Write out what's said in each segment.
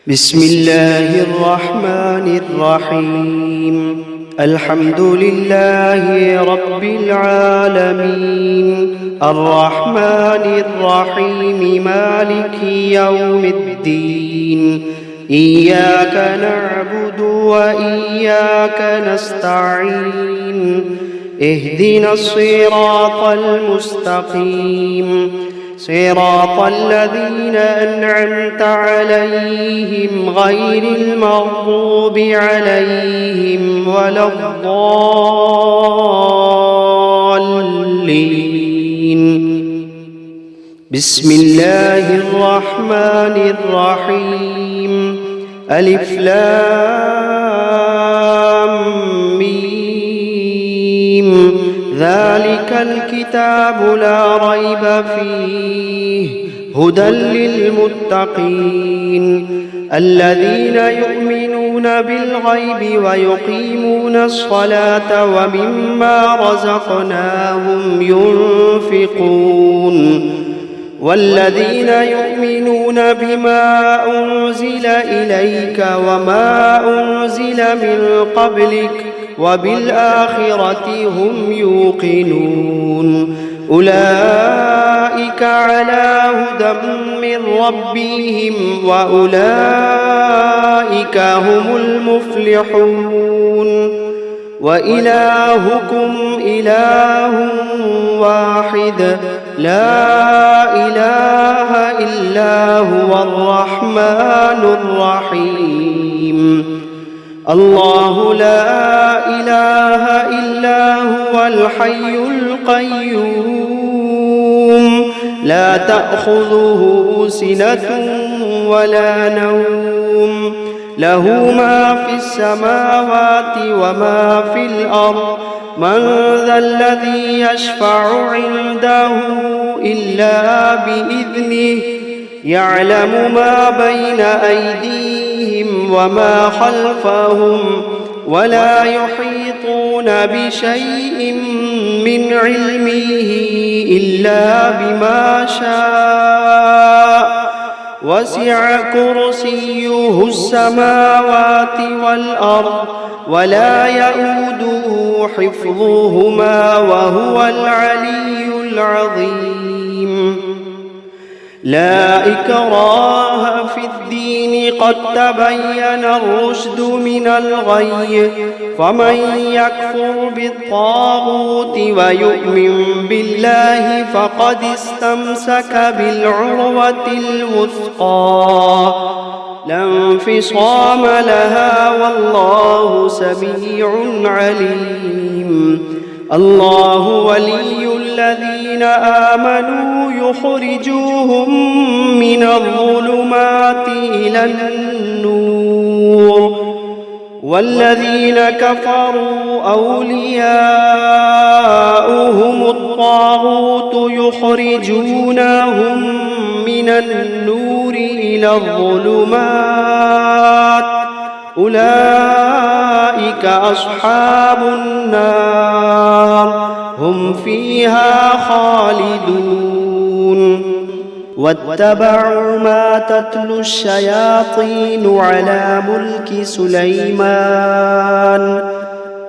بسم الله الرحمن الرحيم. الحمد لله رب العالمين، الرحمن الرحيم، مالك يوم الدين. إياك نعبد وإياك نستعين. اهدنا الصراط المستقيم، صراط الذين أنعمت عليهم غير المغضوب عليهم ولا الضالين. بسم الله الرحمن الرحيم. ألف لام ميم. ذلك الكتاب لا ريب فيه هدى للمتقين الذين يؤمنون بالغيب ويقيمون الصلاة ومما رزقناهم ينفقون والذين يؤمنون بما أنزل إليك وما أنزل من قبلك وبالآخرة هم يوقنون. أولئك على هدى من ربهم وأولئك هم المفلحون. وإلهكم إله واحد لا إله إلا هو الرحمن الرحيم. الله لا إله إلا هو الحي القيوم، لا تأخذه سنة ولا نوم، له ما في السماوات وما في الأرض. من ذا الذي يشفع عنده إلا بإذنه، يعلم ما بين أيديهم وما خلفهم، ولا يحيطون بشيء من علمه إلا بما شاء. وسع كرسيه السماوات والأرض ولا يئوده حفظهما وهو العلي العظيم. لا إكراه في الدين، قد تبين الرشد من الغي. فمن يكفر بالطاغوت ويؤمن بالله فقد استمسك بالعروة الوثقى لا انفصام لها، والله سميع عليم. الله ولي الذين آمنوا يخرجوهم من الظلمات إلى النور، والذين كفروا أولياؤهم الطاغوت يخرجونهم من النور إلى الظلمات. أولئك أصحاب النار، هم فيها خالدون. واتبعوا ما تتلو الشياطين على ملك سليمان،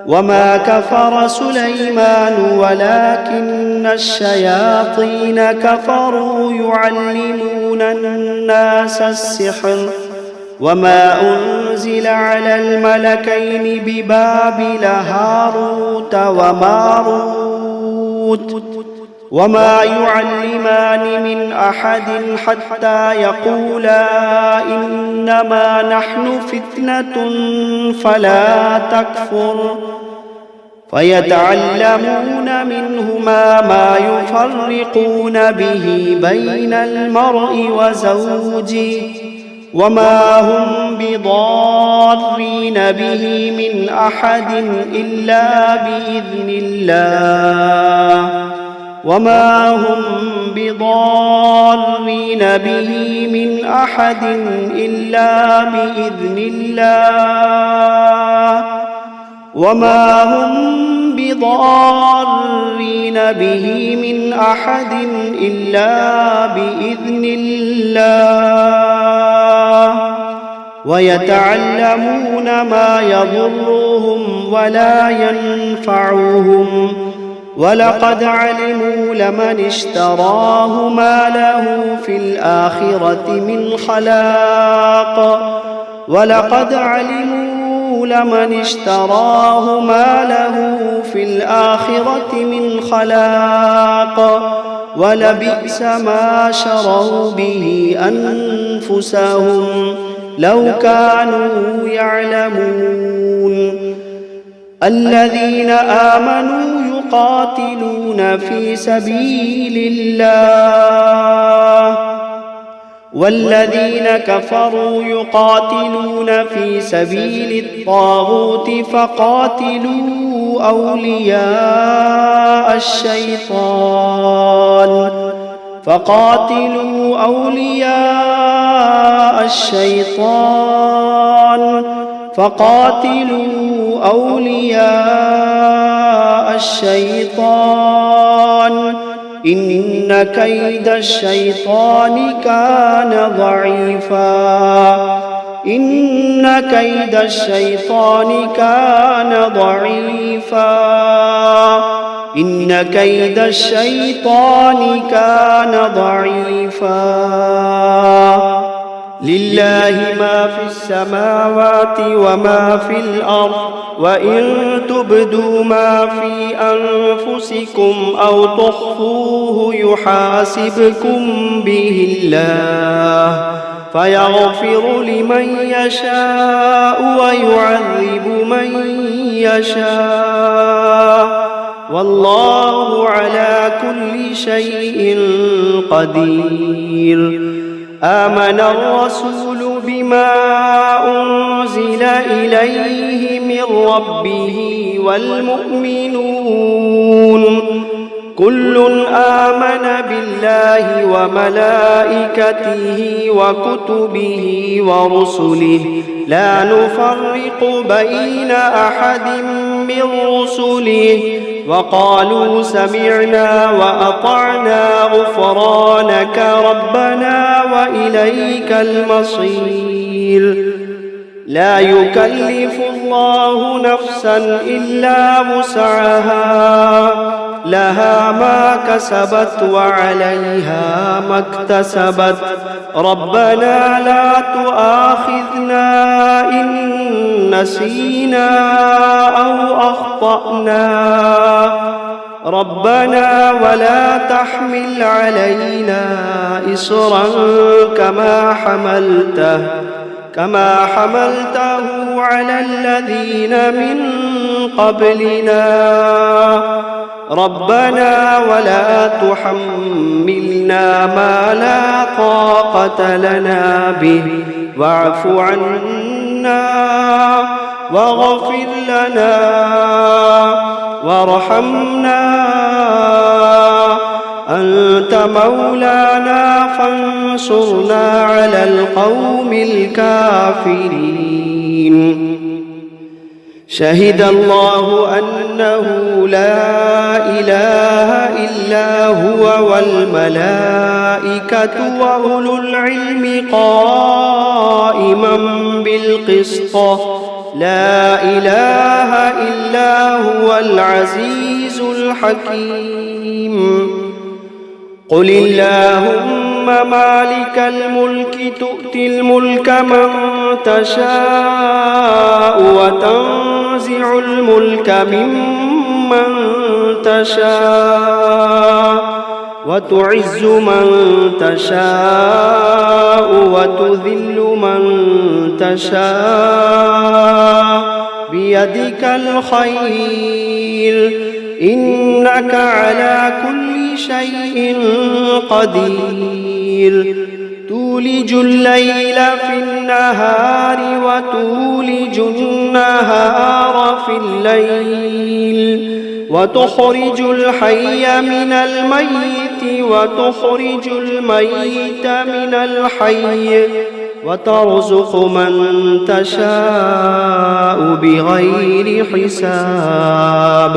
وما كفر سليمان ولكن الشياطين كفروا يعلمون الناس السحر. وما أنزل على الملكين ببابل هاروت وماروت وما يعلمان من أحد حتى يقولا إنما نحن فتنة فلا تكفر. فيتعلمون منهما ما يفرقون به بين المرء وزوجه، وما هم بضارين به من أحد إلا بإذن الله، وما هم بضارين به من أحد إلا بإذن الله، وما هم بضارين به من أحد إلا بإذن الله. ويتعلمون ما يضرهم ولا ينفعهم ولقد علموا لمن اشتراه ما له في الآخرة من خلاق ولقد علموا لمن اشتراه ما له في الآخرة من خلاق ولبئس ما شروا به أنفسهم لو كانوا يعلمون الذين آمنوا يقاتلون في سبيل الله والذين كفروا يقاتلون في سبيل الطاغوت فقاتلوا أولياء الشيطان إن كيد الشيطان كان ضعيفا لله ما في السماوات وما في الأرض وإن تبدوا ما في أنفسكم أو تخفوه يحاسبكم به الله فيغفر لمن يشاء ويعذب من يشاء والله على كل شيء قدير آمن الرسول بما أنزل إليه من ربه والمؤمنون كل آمن بالله وملائكته وكتبه ورسله لا نفرق بين أحد من رسله وقالوا سمعنا وأطعنا غفرانك ربنا وإليك المصير لا يكلف الله نفسا إلا وسعها لها ما كسبت وعليها ما اكتسبت ربنا لا تؤاخذنا إن نسينا أو أخطأنا ربنا ولا تحمل علينا إصرا كما حملته على الذين من قبلنا ربنا ولا تحملنا ما لا طاقة لنا به واعف عنا واغفر لنا وارحمنا أنت مولانا فانصرنا على القوم الكافرين شهد الله أنه لا إله إلا هو والملائكة وأولو العلم قائما بالقسط لا إله إلا هو العزيز الحكيم قل اللهم مالك الملك تؤتي الملك من تشاء وتنزع الملك ممن تشاء وتعز من تشاء وتذل من تشاء بيدك الخير إنك على كل شيء قدير تولج الليل في النهار وتولج النهار في الليل وتخرج الحي من الميت وتخرج الميت من الحي وترزق من تشاء بغير حساب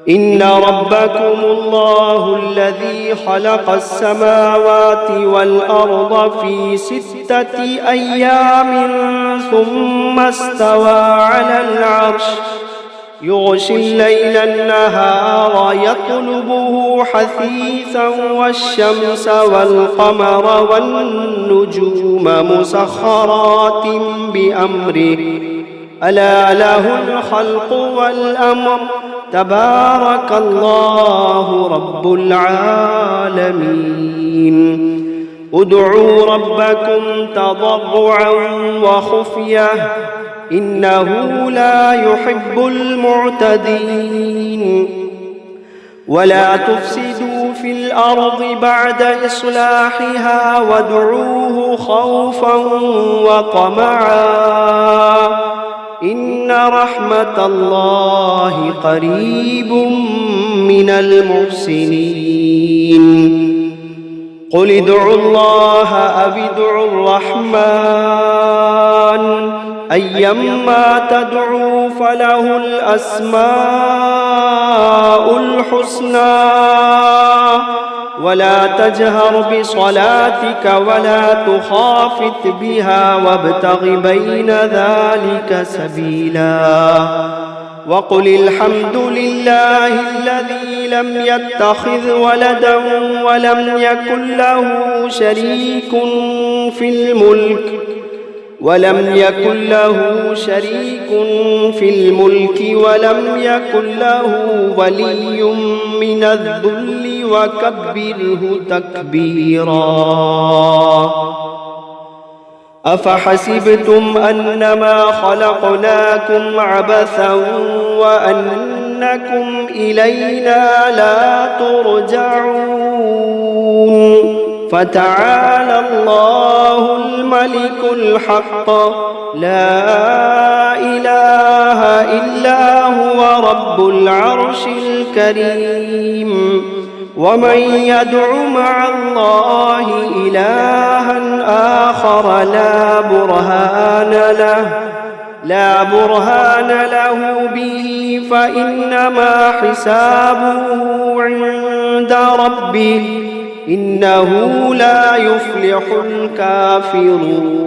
إن ربكم الله الذي خلق السماوات والأرض في 6 أيام ثم استوى على العرش يغشي الليل النهار يطلبه حثيثا والشمس والقمر والنجوم مسخرات بأمره ألا له الخلق والأمر تبارك الله رب العالمين ادعوا ربكم تضرعا وخفية إنه لا يحب المعتدين ولا تفسدوا في الأرض بعد إصلاحها وادعوه خوفا وطمعا إن رحمة الله قريب من المحسنين قل ادعوا الله أو ادعوا الرحمن أيما تدعوا فله الأسماء الحسنى ولا تجهر بصلاتك ولا تخافت بها وابتغ بين ذلك سبيلا وقل الحمد لله الذي لم يتخذ ولدا ولم يكن له شريك في الملك ولم يكن له ولي من الذل وكبره تكبيرا أفحسبتم أنما خلقناكم عبثا وأنكم إلينا لا ترجعون فتعالى الله الملك الحق لا إله إلا هو رب العرش الكريم ومن يدع مع الله إلها آخر لا برهان له به فإنما حسابه عند ربه إنه لا يفلح الكافرون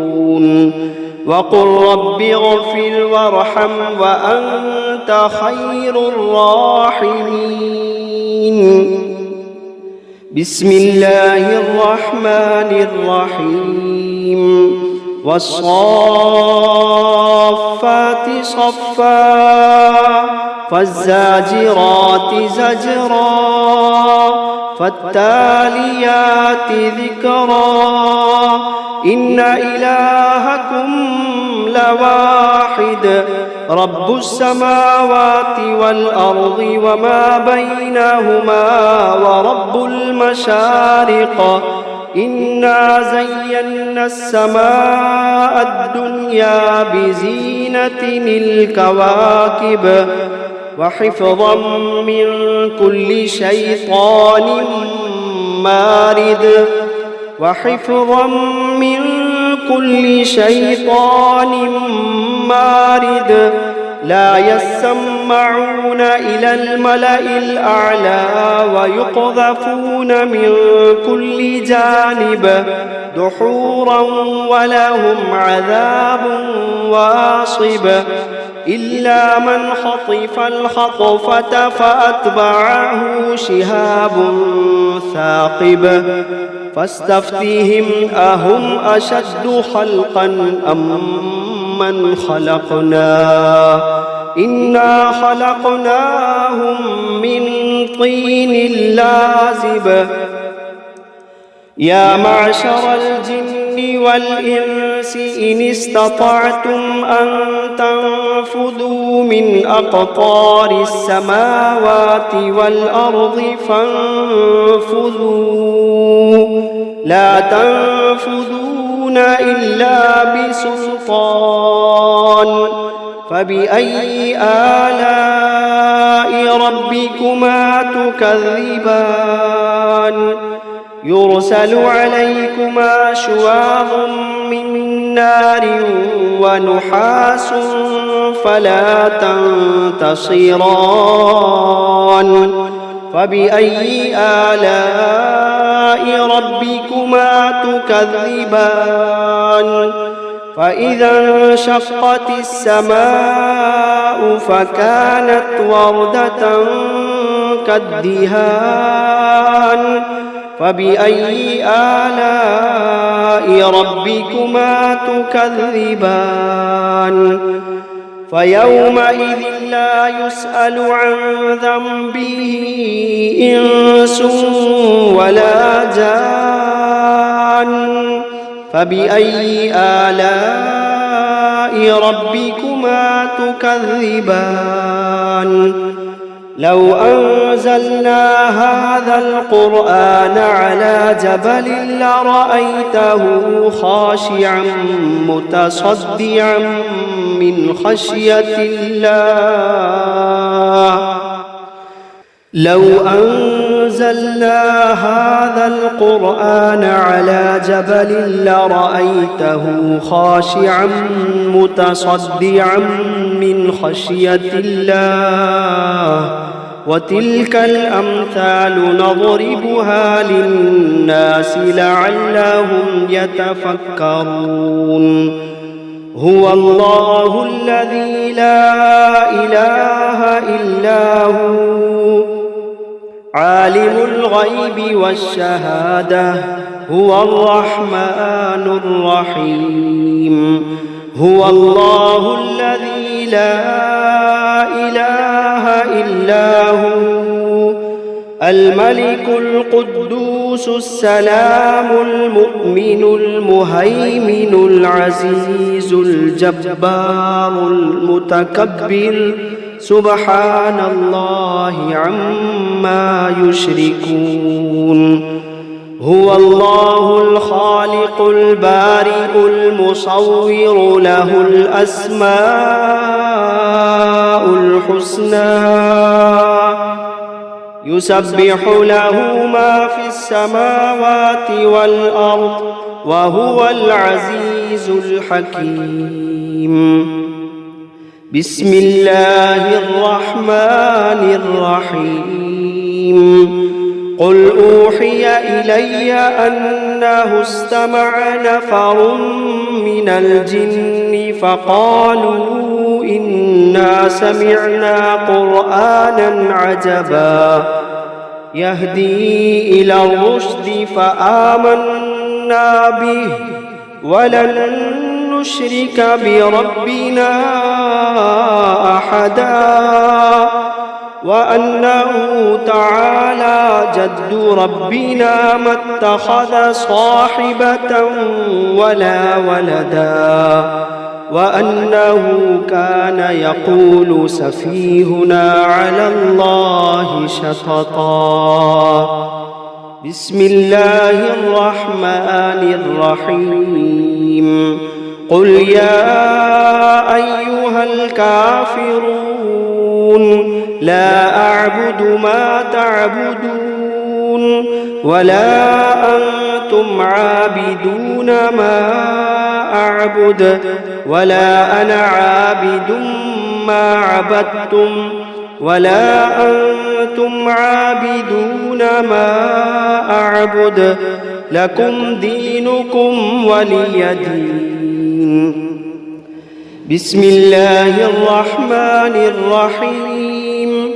وقل رب اغفر وارحم وأنت خير الراحمين بسم الله الرحمن الرحيم والصافات صفا فالزاجرات زجرا فالتاليات ذكرا إن إلهكم لواحد رب السماوات والأرض وما بينهما ورب المشارق إنا زينا السماء الدنيا بزينة الكواكب وحفظا من كل شيطان مارد لا يسمعون إلى الملأ الأعلى ويقذفون من كل جانب دحورا ولهم عذاب واصب إلا من خطف الخطفة فأتبعه شهاب ثاقب فاستفتهم أهم أشد خلقا أم من خلقنا إنا خلقناهم من طين لازب يا معشر الجن والإنس إن استطعتم أن تنفذوا من أقطار السماوات والأرض فانفذوا لا تنفذون إلا بسلطان فبأي آلاء ربكما تكذبان يرسل عليكما شواظ من نار ونحاس فلا تنتصران فبأي آلاء ربكما تكذبان فإذا انشقت السماء فكانت وردة كالدهان فبأي آلاء ربكما تكذبان فيومئذ لا يسأل عن ذنبه إنس ولا جان فبأي آلاء ربكما تكذبان لو أنزلنا هذا القرآن على جبل لرأيته خاشعا متصدعا من خشية الله لو أنزلنا هذا القرآن على جبل لرأيته خاشعا متصدعا من خشية الله وتلك الأمثال نضربها للناس لعلهم يتفكرون هو الله الذي لا إله إلا هو عالم الغيب والشهادة هو الرحمن الرحيم هو الله الذي لا إله إلا هو الملك القدوس السلام المؤمن المهيمن العزيز الجبار المتكبر سبحان الله عما يشركون هو الله الخالق البارئ المصور له الأسماء الحسنى يسبح له ما في السماوات والأرض وهو العزيز الحكيم بسم الله الرحمن الرحيم قل أوحي إلي أنه استمع نفر من الجن فقالوا إنا سمعنا قرآنا عجبا يهدي إلى الرشد فآمنا به ولن نشرك بربنا أحدا وأنه تعالى جد ربنا ما اتخذ صاحبة ولا ولدا وأنه كان يقول سفيهنا على الله شططا بسم الله الرحمن الرحيم قل يا أيها الكافرون لا أعبد ما تعبدون ولا أنتم عابدون ما أعبد ولا أنا عابد ما عبدتم ولا أنتم عابدون ما أعبد لكم دينكم ولي دين بسم الله الرحمن الرحيم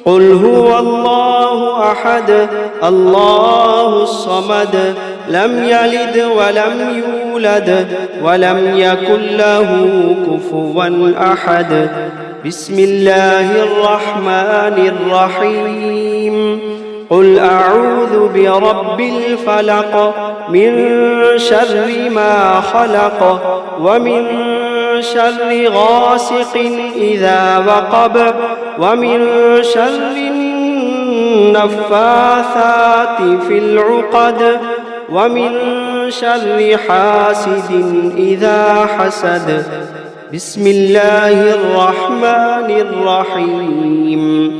قل هو الله أحد الله الصمد لم يلد ولم يولد ولم يكن له كفوا أحد بسم الله الرحمن الرحيم قل أعوذ برب الفلق من شر ما خلق ومن شر غاسق إذا وقب ومن شر النفاثات في العقد ومن شر حاسد إذا حسد بسم الله الرحمن الرحيم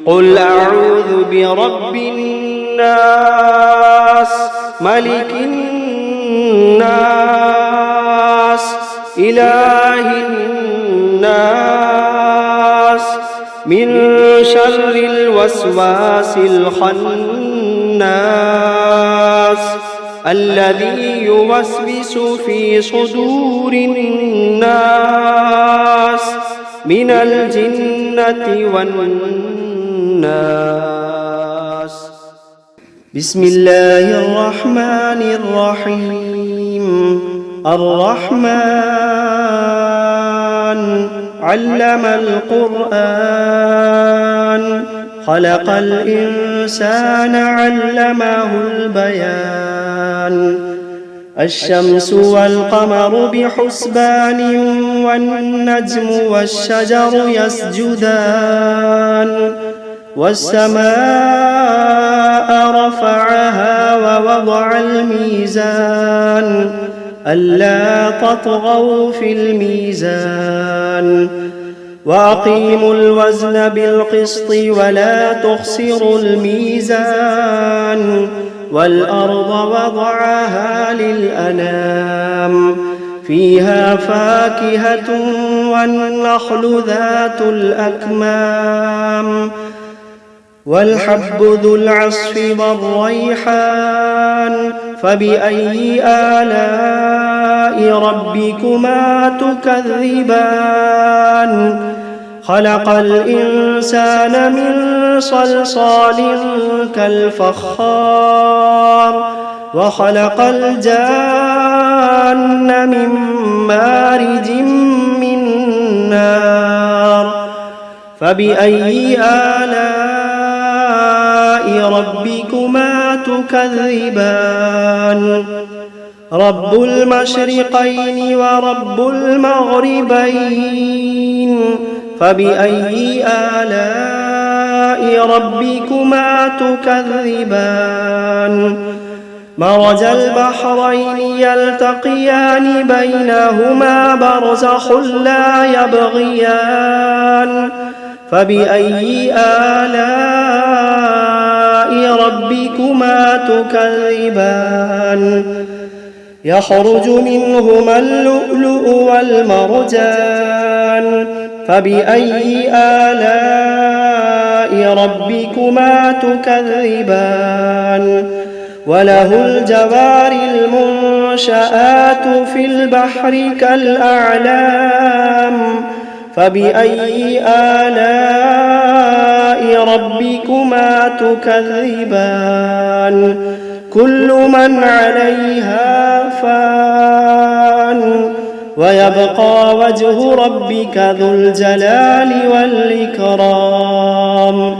قل أعوذ برب الناس ملك الناس إله الناس من شر الوسواس الخناس الذي يوسوس في صدور الناس من الجنة والناس. بسم الله الرحمن الرحيم. الرحمن علم القرآن خلق الإنسان علمه البيان. الشمس والقمر بحسبان والنجم والشجر يسجدان والسماء رفعها ووضع الميزان ألا تطغوا في الميزان وأقيموا الوزن بالقسط ولا تخسروا الميزان والأرض وضعها للأنام فيها فاكهة والنخل ذات الأكمام والحب ذو العصف والريحان فبأي آلاء ربكما تكذبان. خلق الإنسان من صلصال كالفخار وخلق الجان من مارج من نار فبأي آلاء ربكما تكذبان. رب المشرقين ورب المغربين فبأي آلاء ربكما تكذبان. مرج البحرين يلتقيان بينهما برزخ لا يبغيان فبأي آلاء ربكما تكذبان. يخرج منهما اللؤلؤ والمرجان فبأي آلاء ربكما تكذبان. وله الجوار المنشآت في البحر كالأعلام فبأي آلاء ربكما تكذبان. كل من عليها فان ويبقى وجه ربك ذو الجلال والإكرام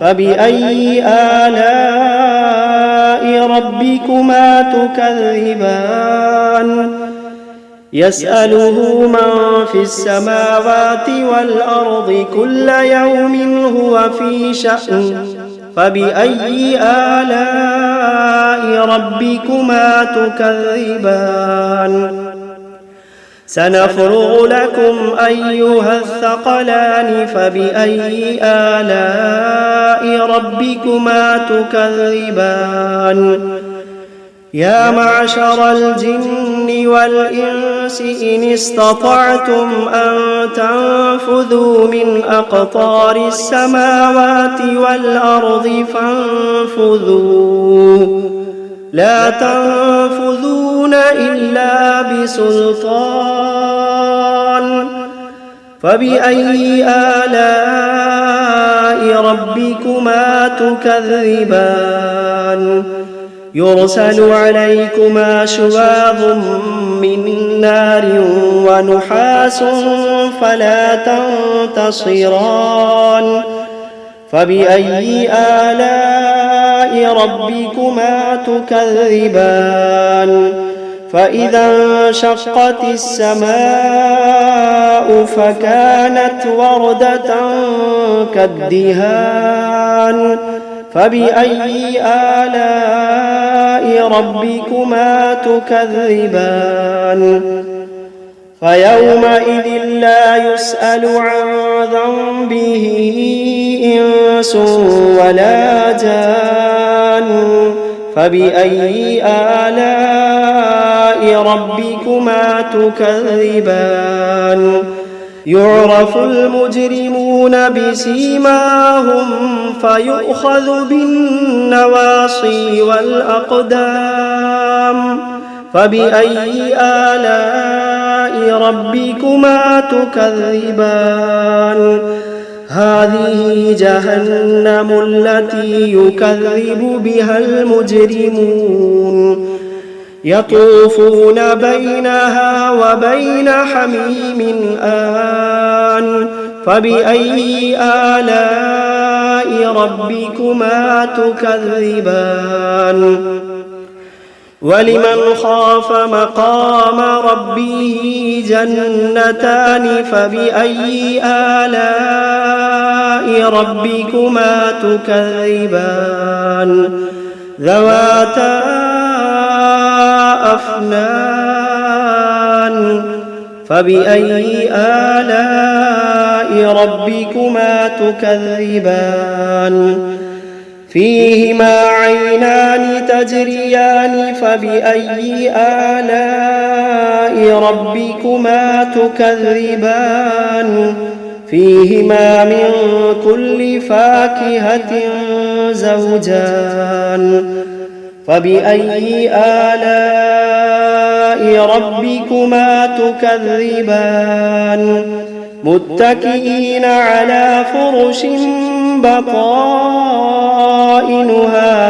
فبأي آلاء ربكما تكذبان. يسأله من في السماوات والأرض كل يوم هو في شأن فبأي آلاء ربكما تكذبان. سنفرغ لكم أيها الثقلان فبأي آلاء ربكما تكذبان. يا معشر الجن والإنس إن استطعتم أن تنفذوا من أقطار السماوات والأرض فانفذوا لا تنفذون إلا بسلطان فبأي آلاء ربكما تكذبان. يرسل عليكما شواظ من نار ونحاس فلا تنتصران فبأي آلاء ربكما تكذبان. فإذا انشقت السماء فكانت وردة كالدهان فبأي آلاء ربكما تكذبان. فيومئذ لا يسأل عن ذنبه إنس ولا جان فبأي آلاء ربكما تكذبان يعرف المجرمون بسيماهم فيؤخذ بالنواصي والأقدام فبأي آلاء ربكما تكذبان هذه جهنم التي يكذب بها المجرمون يطوفون بينها وبين حميم آن فبأي آلاء ربكما تكذبان ولمن خاف مقام ربه جنتان فبأي آلاء ربكما تكذبان ذواتا أفنان فبأي آلاء ربكما تكذبان فيهما عينان تجريان فبأي آلاء ربكما تكذبان فيهما من كل فاكهة زوجان فبأي آلاء ربكما تكذبان متكئين على فرش بطائنها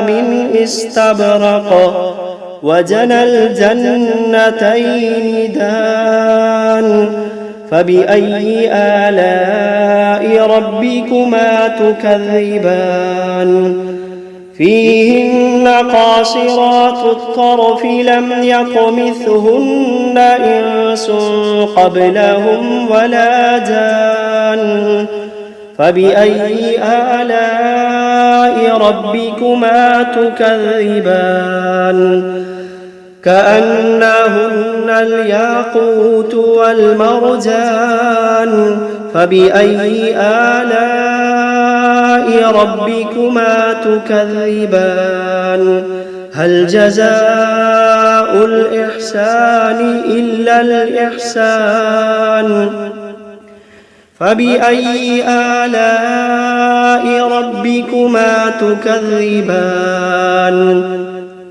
من استبرق وجنى الجنتين دان فبأي آلاء ربكما تكذبان فيهن قاصرات الطرف لم يطمثهن إنس قبلهم ولا جان فبأي آلاء ربكما تكذبان كأنهن الياقوت والمرجان فبأي آلاء ربكما تكذبان هل جزاء الإحسان إلا الإحسان فبأي آلاء ربكما تكذبان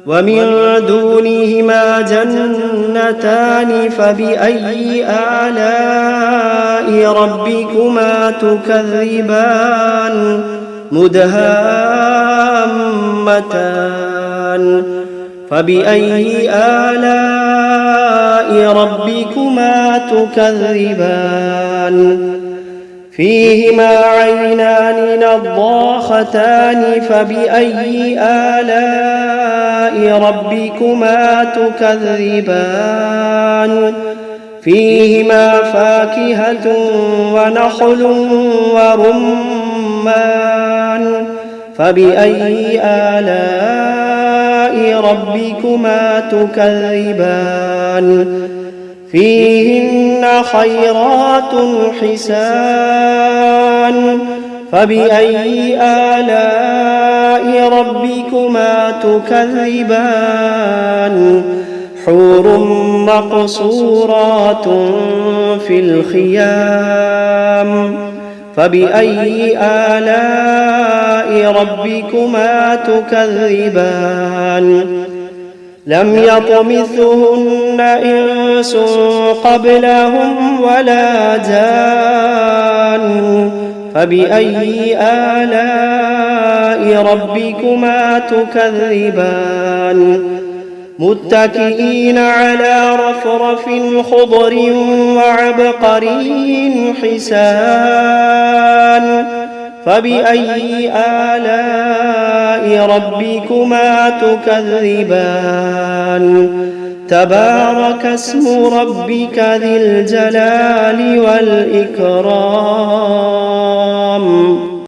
ومن دونهما جنتان فبأي آلاء ربكما تكذبان مدهامتان فبأي آلاء ربكما تكذبان فيهما عينان نضاختان فبأي آلاء ربكما تكذبان فيهما فاكهة ونخل ورمان فبأي آلاء ربكما تكذبان فيهن خيرات حسان فبأي آلاء ربكما تكذبان حور مقصورات في الخيام فبأي آلاء ربكما تكذبان لم يطمثهن إنس قبلهم ولا جان فبأي آلاء ربكما تكذبان متكئين على رفرف خضر وعبقري حسان فبأي آلاء ربكما تكذبان تبارك اسم ربك ذي الجلال والإكرام